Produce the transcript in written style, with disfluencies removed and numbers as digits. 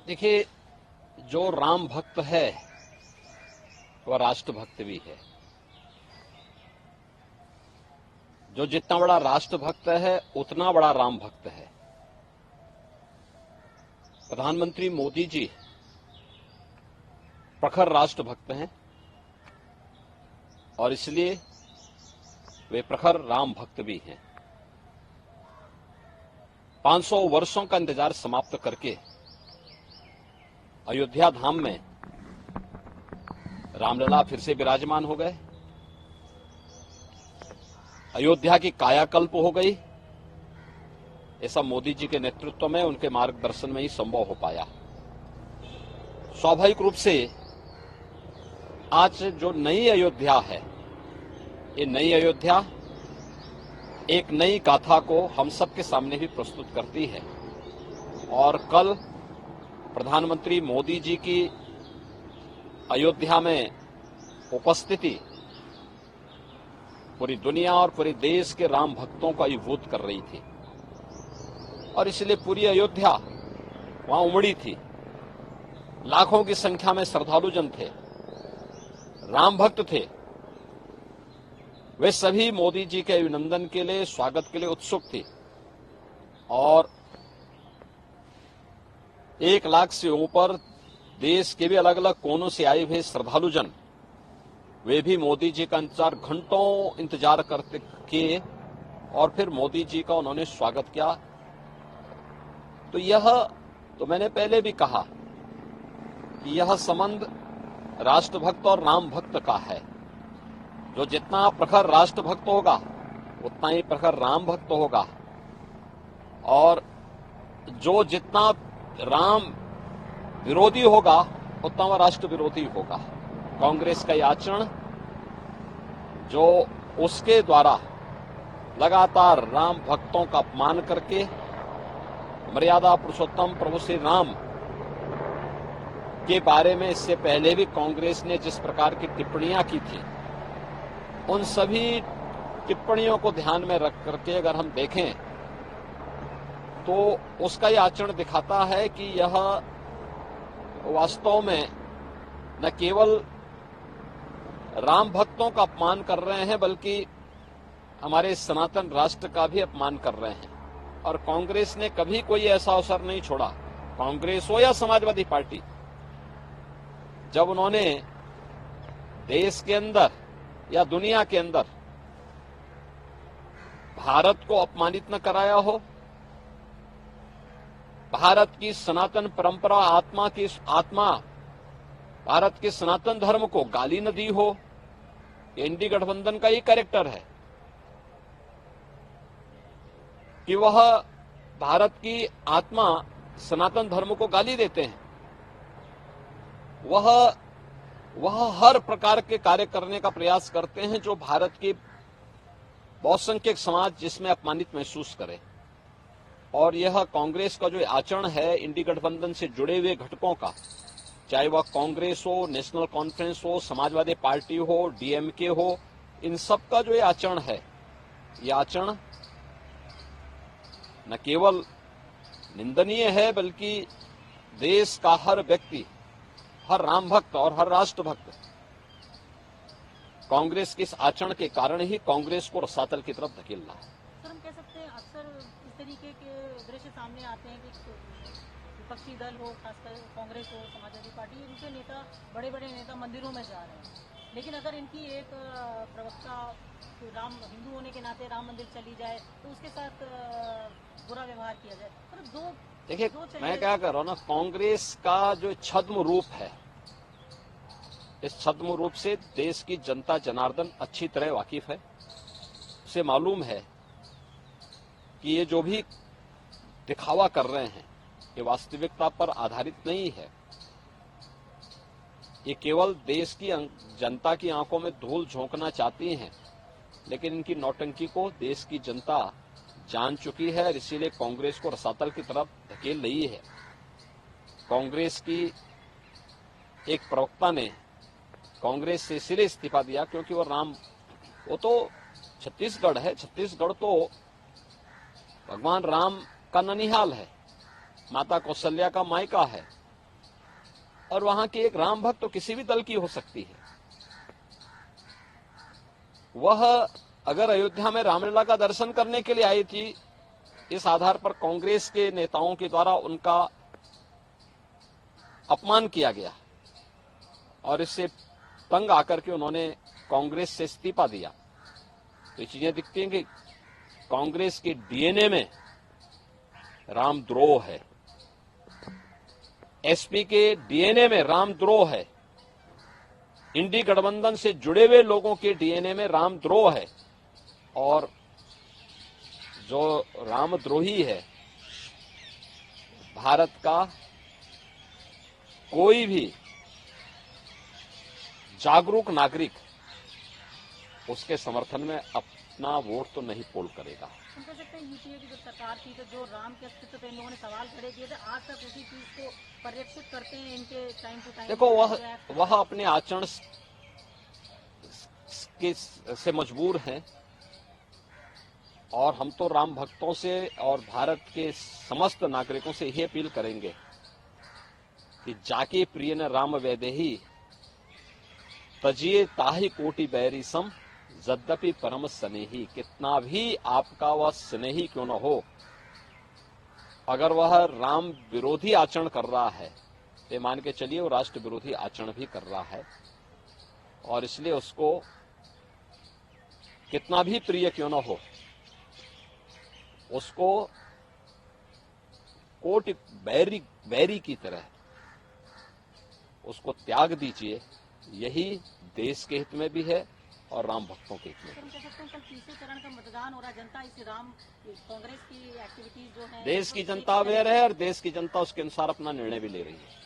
देखिए, जो राम भक्त है वह राष्ट्र भक्त भी है। जो जितना बड़ा राष्ट्र भक्त है उतना बड़ा राम भक्त है। प्रधानमंत्री मोदी जी प्रखर राष्ट्र भक्त हैं और इसलिए वे प्रखर राम भक्त भी हैं। 500 वर्षों का इंतजार समाप्त करके अयोध्या धाम में रामलला फिर से विराजमान हो गए। अयोध्या की कायाकल्प हो गई। ऐसा मोदी जी के नेतृत्व में, उनके मार्गदर्शन में ही संभव हो पाया। स्वाभाविक रूप से आज जो नई अयोध्या है, ये नई अयोध्या एक नई गाथा को हम सबके सामने भी प्रस्तुत करती है। और कल प्रधानमंत्री मोदी जी की अयोध्या में उपस्थिति पूरी दुनिया और पूरे देश के राम भक्तों को अभिभूत कर रही थी और इसलिए पूरी अयोध्या वहां उमड़ी थी। लाखों की संख्या में श्रद्धालु जन थे, राम भक्त थे। वे सभी मोदी जी के अभिनंदन के लिए, स्वागत के लिए उत्सुक थे और 1 लाख से ऊपर देश के भी अलग अलग कोनों से आए हुए श्रद्धालु जन, वे भी मोदी जी का घंटों इंतजार करते किए और फिर मोदी जी का उन्होंने स्वागत किया। तो यह तो मैंने पहले भी कहा कि यह संबंध राष्ट्रभक्त और राम भक्त का है। जो जितना प्रखर राष्ट्रभक्त होगा उतना ही प्रखर राम भक्त होगा और जो जितना राम विरोधी होगा उतना वह राष्ट्र विरोधी होगा। कांग्रेस का यह आचरण, जो उसके द्वारा लगातार राम भक्तों का अपमान करके मर्यादा पुरुषोत्तम प्रभु श्री राम के बारे में इससे पहले भी कांग्रेस ने जिस प्रकार की टिप्पणियां की थी, उन सभी टिप्पणियों को ध्यान में रख करके अगर हम देखें तो उसका यह आचरण दिखाता है कि यह वास्तव में न केवल राम भक्तों का अपमान कर रहे हैं बल्कि हमारे सनातन राष्ट्र का भी अपमान कर रहे हैं। और कांग्रेस ने कभी कोई ऐसा अवसर नहीं छोड़ा, कांग्रेस हो या समाजवादी पार्टी, जब उन्होंने देश के अंदर या दुनिया के अंदर भारत को अपमानित न कराया हो, भारत की सनातन परंपरा, आत्मा भारत के सनातन धर्म को गाली न दी हो। एनडी गठबंधन का ये कैरेक्टर है कि वह भारत की आत्मा सनातन धर्म को गाली देते हैं। वह हर प्रकार के कार्य करने का प्रयास करते हैं जो भारत के बहुसंख्यक समाज जिसमें अपमानित महसूस करे। और यह कांग्रेस का जो आचरण है इंडी गठबंधन से जुड़े हुए घटकों का, चाहे वह कांग्रेस हो, नेशनल कॉन्फ्रेंस हो, समाजवादी पार्टी हो, डीएमके हो, इन सब का जो आचरण है, यह आचरण न केवल निंदनीय है बल्कि देश का हर व्यक्ति, हर राम भक्त और हर राष्ट्र भक्त कांग्रेस के इस आचरण के कारण ही कांग्रेस को रसातल की तरफ धकेल रहा है। सर, हम कह सकते हैं अक्सर इस तरीके के दृश्य सामने आते हैं कि विपक्षी दल हो, खासकर कांग्रेस हो, समाजवादी पार्टी, इनके नेता, बड़े बड़े नेता मंदिरों में जा रहे हैं, लेकिन अगर इनकी एक प्रवक्ता राम हिंदू होने के नाते राम मंदिर चली जाए तो उसके साथ बुरा व्यवहार किया जाए। तो देखिए, मैं क्या कर रहा हूं ना, कांग्रेस का जो छद्म रूप है, इस छद्म रूप से देश की जनता जनार्दन अच्छी तरह वाकिफ है। उसे मालूम है कि ये जो भी दिखावा कर रहे हैं ये वास्तविकता पर आधारित नहीं है। ये केवल देश की जनता की आंखों में धूल झोंकना चाहती हैं, लेकिन इनकी नौटंकी को देश की जनता जान चुकी है और इसीलिए कांग्रेस को रसातल की तरफ धकेल रही है। कांग्रेस की एक प्रवक्ता ने कांग्रेस से इसलिए इस्तीफा दिया क्योंकि वो तो छत्तीसगढ़ है, छत्तीसगढ़ तो भगवान राम का ननिहाल है, माता कौशल्या का मायका है, और वहां की एक राम भक्त तो किसी भी दल की हो सकती है, वह अगर अयोध्या में रामलला का दर्शन करने के लिए आई थी, इस आधार पर कांग्रेस के नेताओं के द्वारा उनका अपमान किया गया और इससे तंग आकर के उन्होंने कांग्रेस से इस्तीफा दिया। तो ये चीजें दिखती हैं कि कांग्रेस के डीएनए में रामद्रोह है, एसपी के डीएनए में रामद्रोह है, इंडी गठबंधन से जुड़े हुए लोगों के डीएनए में रामद्रोह है। और जो रामद्रोही है, भारत का कोई भी जागरूक नागरिक उसके समर्थन में अपना वोट तो नहीं पोल करेगा। हम कह सकते हैं यूपीए की जो सरकार थी, तो जो राम के अस्तित्व पे इन लोगों ने सवाल खड़े किए थे, आज तक उसी चीज को परिलक्षित करते हैं इनके टाइम टू टाइम। देखो, वह अपने आचरण से मजबूर हैं और हम तो राम भक्तों से और भारत के समस्त नागरिकों से यही अपील करेंगे कि जाके प्रिय न राम वैदेही तजिए ताहि कोटि बैरी सम यद्यपि परम स्नेही। कितना भी आपका वह स्नेही क्यों न हो, अगर वह राम विरोधी आचरण कर रहा है तो मान के चलिए वो राष्ट्र विरोधी आचरण भी कर रहा है, और इसलिए उसको कितना भी प्रिय क्यों न हो, उसको कोटि बैरी की तरह उसको त्याग दीजिए। यही देश के हित में भी है और राम भक्तों के हित में। हम कह सकते हैं कल तीसरे चरण का मतदान हो रहा है, जनता इस राम कांग्रेस की एक्टिविटीज जो है, देश की जनता अवेयर है और देश की जनता उसके अनुसार अपना निर्णय भी ले रही है।